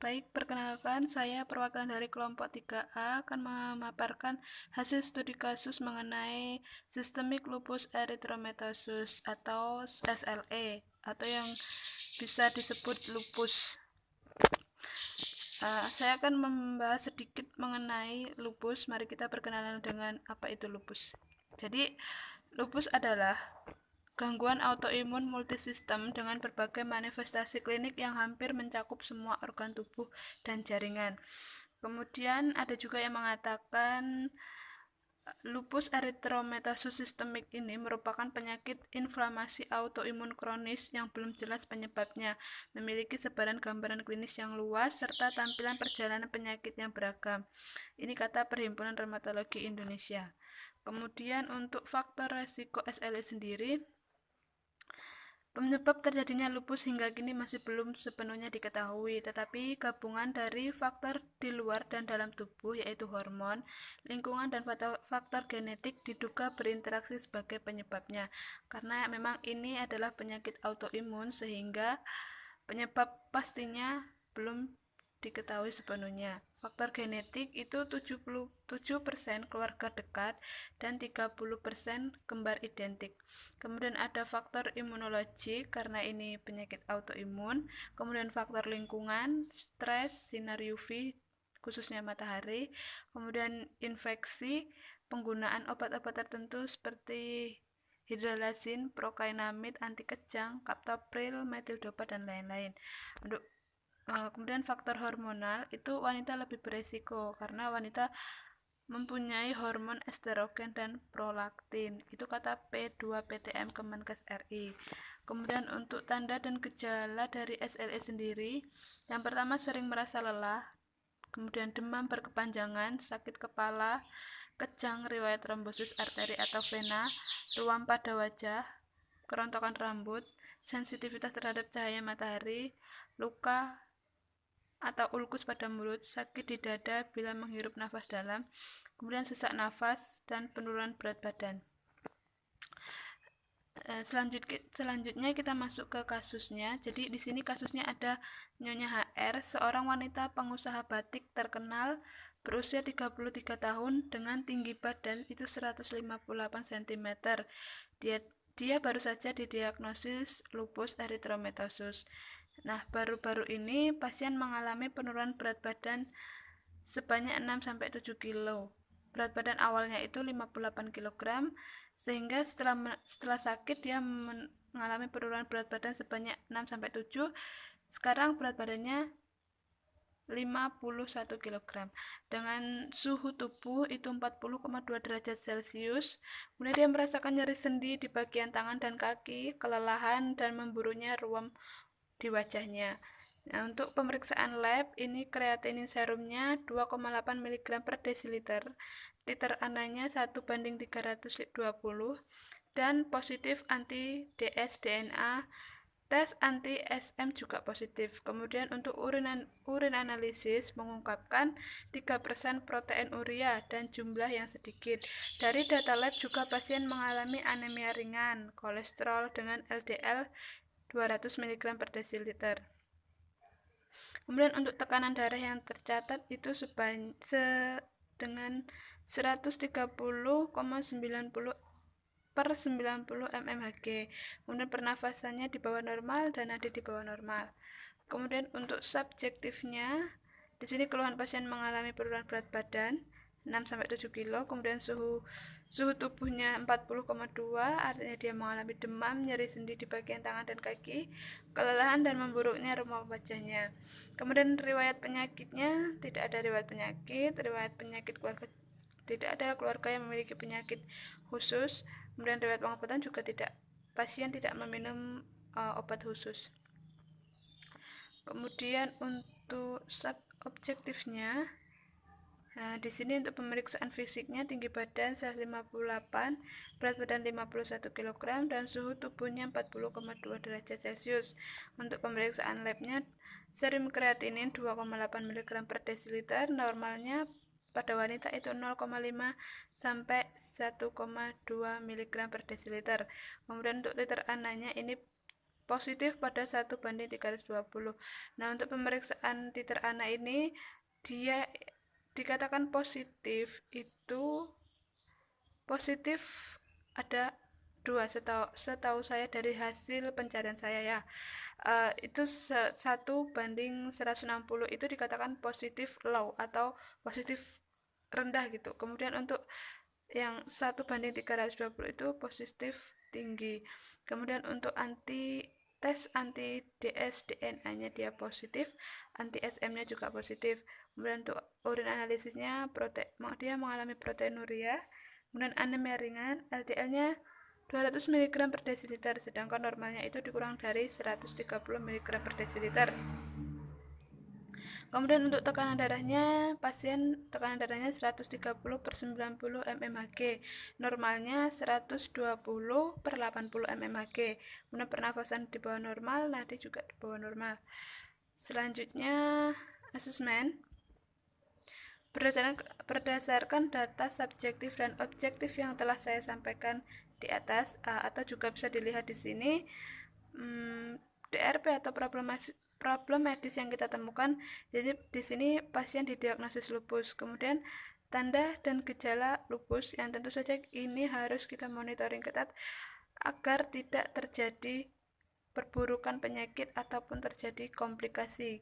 Baik, perkenalkan saya perwakilan dari kelompok 3A akan memaparkan hasil studi kasus mengenai Systemic Lupus Erythematosus atau SLE atau yang bisa disebut lupus. Saya akan membahas sedikit mengenai lupus. Mari kita perkenalan dengan apa itu lupus. Jadi, lupus adalah gangguan autoimun multisistem dengan berbagai manifestasi klinik yang hampir mencakup semua organ tubuh dan jaringan. Kemudian ada juga yang mengatakan lupus erythematosus sistemik ini merupakan penyakit inflamasi autoimun kronis yang belum jelas penyebabnya, memiliki sebaran gambaran klinis yang luas, serta tampilan perjalanan penyakit yang beragam. Ini kata Perhimpunan Rheumatologi Indonesia. Kemudian untuk faktor resiko SLE sendiri, penyebab terjadinya lupus hingga kini masih belum sepenuhnya diketahui, tetapi gabungan dari faktor di luar dan dalam tubuh, yaitu hormon, lingkungan, dan faktor genetik diduga berinteraksi sebagai penyebabnya. Karena memang ini adalah penyakit autoimun, sehingga penyebab pastinya belum diketahui sepenuhnya. Faktor genetik itu 77% keluarga dekat dan 30% kembar identik. Kemudian ada faktor imunologi karena ini penyakit autoimun. Kemudian faktor lingkungan, stres, sinar UV khususnya matahari. Kemudian infeksi, penggunaan obat-obat tertentu seperti hidralazin, prokainamid, anti kejang, kaptopril, metildopa, dan lain-lain. Kemudian faktor hormonal itu wanita lebih beresiko karena wanita mempunyai hormon estrogen dan prolaktin. Itu kata P2PTM Kemenkes RI. Kemudian untuk tanda dan gejala dari SLE sendiri, yang pertama sering merasa lelah, kemudian demam berkepanjangan, sakit kepala, kejang, riwayat trombosis arteri atau vena, ruam pada wajah, kerontokan rambut, sensitivitas terhadap cahaya matahari, luka atau ulkus pada mulut, sakit di dada bila menghirup nafas dalam, kemudian sesak nafas, dan penurunan berat badan. Selanjutnya kita masuk ke kasusnya. Jadi di sini kasusnya ada Nyonya HR, seorang wanita pengusaha batik terkenal berusia 33 tahun dengan tinggi badan itu 158 cm. Dia baru saja didiagnosis lupus erythematosus. Nah, baru-baru ini pasien mengalami penurunan berat badan sebanyak 6-7 kg. Berat badan awalnya itu 58 kg, sehingga setelah sakit dia mengalami penurunan berat badan sebanyak 6-7. Sekarang berat badannya 51 kg dengan suhu tubuh itu 40,2 derajat Celcius. Kemudian dia merasakan nyeri sendi di bagian tangan dan kaki, kelelahan, dan memburunya ruam di wajahnya. Nah, untuk pemeriksaan lab, ini kreatinin serumnya 2,8 mg per desiliter, titer ananya 1:320, dan positif anti ds-DNA, tes anti SM juga positif. Kemudian untuk urin analisis mengungkapkan 3% protein urea dan jumlah yang sedikit. Dari data lab juga pasien mengalami anemia ringan, kolesterol dengan LDL 200 mg per desiliter. Kemudian untuk tekanan darah yang tercatat itu dengan 130,90 per 90 mmHg. Kemudian pernafasannya di bawah normal dan nadi di bawah normal. Kemudian untuk subjektifnya, di sini keluhan pasien mengalami penurunan berat badan 6-7 kg, kemudian suhu tubuhnya 40,2, artinya dia mengalami demam, nyeri sendi di bagian tangan dan kaki, kelelahan dan memburuknya ruam wajahnya. Kemudian riwayat penyakitnya tidak ada riwayat penyakit keluarga tidak ada keluarga yang memiliki penyakit khusus. Kemudian riwayat pengobatan juga pasien tidak meminum obat khusus. Kemudian untuk subobjektifnya, nah, di sini untuk pemeriksaan fisiknya tinggi badan 158, berat badan 51 kg, dan suhu tubuhnya 40,2 derajat Celcius. Untuk pemeriksaan labnya, serum kreatinin 2,8 mg per desiliter, normalnya pada wanita itu 0,5 sampai 1,2 mg per desiliter. Kemudian untuk titer ananya ini positif pada 1:320. Nah, untuk pemeriksaan titer anak ini dia dikatakan positif itu positif ada dua, setahu saya dari hasil pencarian saya ya. Itu 1:160 itu dikatakan positif low atau positif rendah gitu. Kemudian untuk yang 1:320 itu positif tinggi. Kemudian untuk tes anti DS DNA-nya dia positif, anti SM-nya juga positif. Kemudian untuk urin analisisnya dia mengalami proteinuria. Kemudian anemia ringan, LDL-nya 200 mg per desiliter, sedangkan normalnya itu dikurang dari 130 mg per desiliter. Kemudian untuk tekanan darahnya, pasien tekanan darahnya 130/90 mmHg, normalnya 120/80 mmHg. Kemudian pernafasan di bawah normal, nadi juga di bawah normal. Selanjutnya asesmen. Berdasarkan data subjektif dan objektif yang telah saya sampaikan di atas, atau juga bisa dilihat di sini, DRP atau problem medis yang kita temukan. Jadi di sini pasien didiagnosis lupus, kemudian tanda dan gejala lupus yang tentu saja ini harus kita monitoring ketat agar tidak terjadi perburukan penyakit ataupun terjadi komplikasi.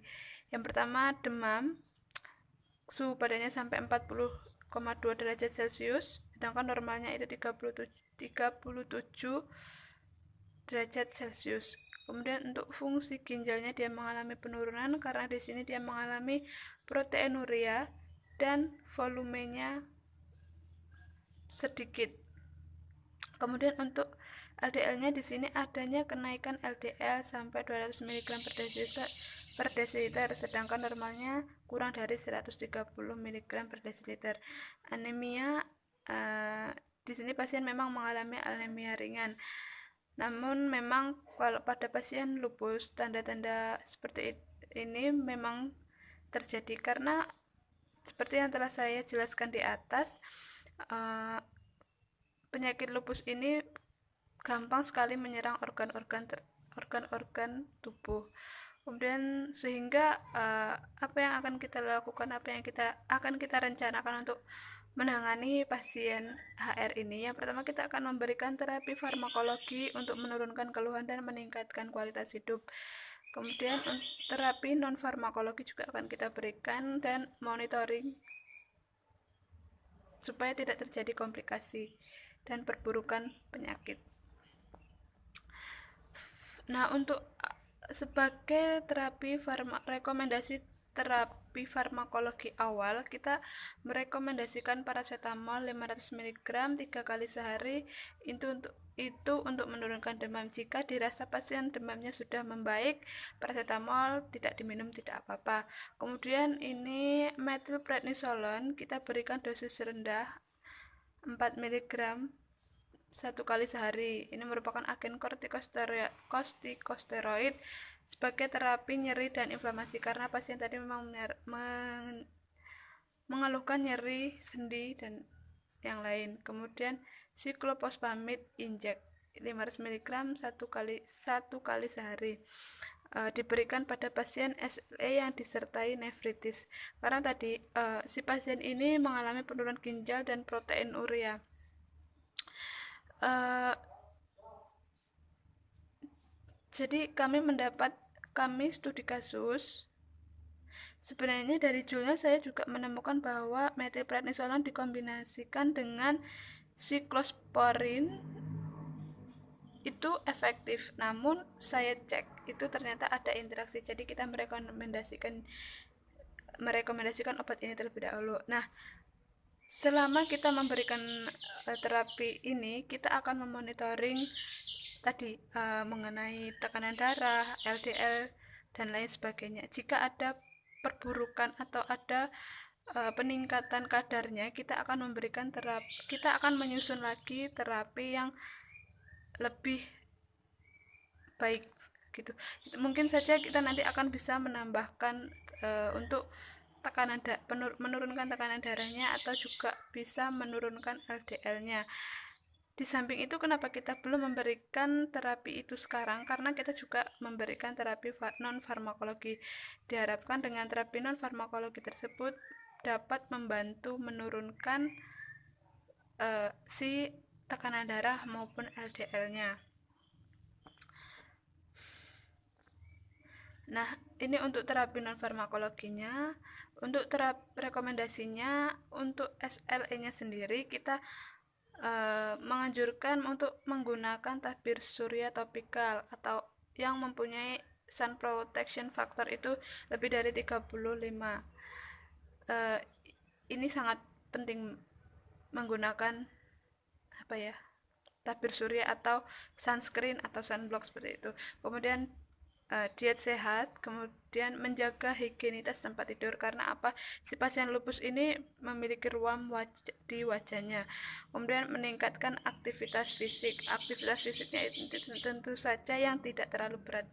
Yang pertama, demam, suhu badannya sampai 40,2 derajat Celcius, sedangkan normalnya itu 37 derajat Celcius. Kemudian untuk fungsi ginjalnya dia mengalami penurunan karena di sini dia mengalami proteinuria dan volumenya sedikit. Kemudian untuk LDL-nya di sini adanya kenaikan LDL sampai 200 mg per desiliter, sedangkan normalnya kurang dari 130 mg per desiliter. Anemia, di sini pasien memang mengalami anemia ringan. Namun memang kalau pada pasien lupus tanda-tanda seperti ini memang terjadi karena seperti yang telah saya jelaskan di atas, penyakit lupus ini gampang sekali menyerang organ-organ tubuh. Kemudian sehingga apa yang akan kita lakukan, apa yang akan kita rencanakan untuk menangani pasien HR ini, yang pertama kita akan memberikan terapi farmakologi untuk menurunkan keluhan dan meningkatkan kualitas hidup. Kemudian terapi non farmakologi juga akan kita berikan dan monitoring supaya tidak terjadi komplikasi dan perburukan penyakit. Nah, untuk sebagai rekomendasi terapi farmakologi awal, kita merekomendasikan paracetamol 500 mg 3 kali sehari itu untuk menurunkan demam. Jika dirasa pasien demamnya sudah membaik, paracetamol tidak diminum tidak apa-apa. Kemudian ini methylprednisolone kita berikan dosis rendah 4 mg 1 kali sehari. Ini merupakan agen kortikosteroid sebagai terapi nyeri dan inflamasi karena pasien tadi memang mengeluhkan nyeri sendi dan yang lain. Kemudian cyclophosphamide inject 500 mg 1 kali sehari, diberikan pada pasien SLE yang disertai nefritis karena tadi si pasien ini mengalami penurunan ginjal dan proteinuria. Jadi kami studi kasus. Sebenarnya dari judulnya saya juga menemukan bahwa methylprednisolone dikombinasikan dengan siklosporin itu efektif. Namun saya cek itu ternyata ada interaksi. Jadi kita merekomendasikan obat ini terlebih dahulu. Nah, selama kita memberikan terapi ini, kita akan memonitoring tadi mengenai tekanan darah, LDL, dan lain sebagainya. Jika ada perburukan atau ada peningkatan kadarnya, kita akan menyusun lagi terapi yang lebih baik gitu. Mungkin saja kita nanti akan bisa menambahkan untuk menurunkan tekanan darahnya atau juga bisa menurunkan LDL-nya. Di samping itu, kenapa kita belum memberikan terapi itu sekarang? Karena kita juga memberikan terapi non-farmakologi. Diharapkan dengan terapi non-farmakologi tersebut dapat membantu menurunkan si tekanan darah maupun LDL-nya. Nah, ini untuk terapi non-farmakologinya. Untuk rekomendasinya, untuk SLE-nya sendiri, kita menganjurkan untuk menggunakan tabir surya topikal atau yang mempunyai sun protection factor itu lebih dari 35. Ini sangat penting menggunakan tabir surya atau sunscreen atau sunblock seperti itu. Kemudian diet sehat, kemudian menjaga higienitas tempat tidur. Karena apa? Si pasien lupus ini memiliki ruam di wajahnya. Kemudian meningkatkan aktivitas fisik. Aktivitas fisiknya itu tentu saja yang tidak terlalu berat.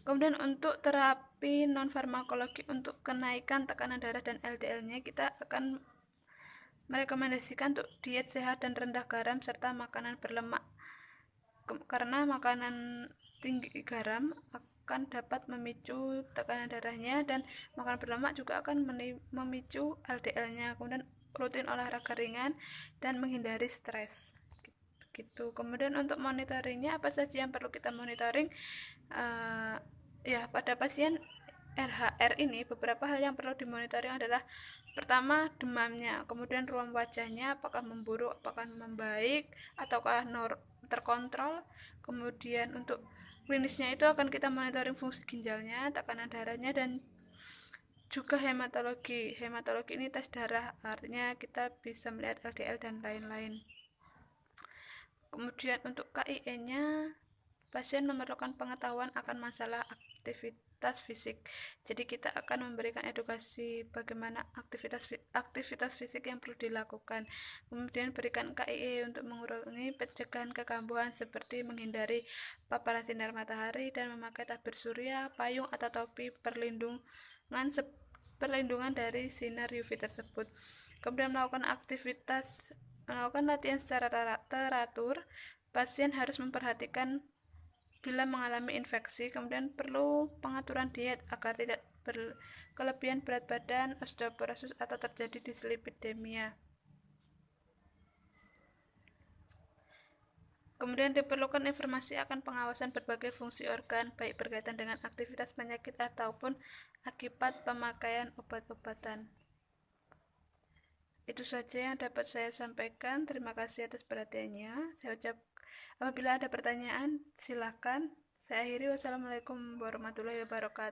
Kemudian untuk terapi non farmakologi untuk kenaikan tekanan darah dan LDL-nya, kita akan merekomendasikan untuk diet sehat dan rendah garam serta makanan berlemak. Karena makanan tinggi garam akan dapat memicu tekanan darahnya, dan makanan berlemak juga akan memicu LDL-nya. Kemudian rutin olahraga ringan dan menghindari stres gitu. Kemudian untuk monitoringnya, apa saja yang perlu kita monitoring? Pada pasien RHR ini beberapa hal yang perlu dimonitoring adalah: pertama, demamnya, kemudian ruam wajahnya apakah memburuk, apakah membaik, ataukah terkontrol. Kemudian untuk klinisnya itu akan kita monitoring fungsi ginjalnya, tekanan darahnya, dan juga hematologi. Hematologi ini tes darah, artinya kita bisa melihat LDL dan lain-lain. Kemudian untuk KIE-nya, pasien memerlukan pengetahuan akan masalah aktivitas fisik. Jadi kita akan memberikan edukasi bagaimana aktivitas fisik yang perlu dilakukan. Kemudian berikan KIE untuk mengurangi pencegahan kekambuhan seperti menghindari paparan sinar matahari dan memakai tabir surya, payung atau topi perlindungan dari sinar UV tersebut. Kemudian melakukan latihan secara teratur. Pasien harus memperhatikan bila mengalami infeksi. Kemudian perlu pengaturan diet agar tidak berkelebihan berat badan, osteoporosis, atau terjadi dislipidemia. Kemudian diperlukan informasi akan pengawasan berbagai fungsi organ, baik berkaitan dengan aktivitas penyakit ataupun akibat pemakaian obat-obatan. Itu saja yang dapat saya sampaikan. Terima kasih atas perhatiannya. Apabila ada pertanyaan, silakan. Saya akhiri. Wassalamualaikum warahmatullahi wabarakatuh.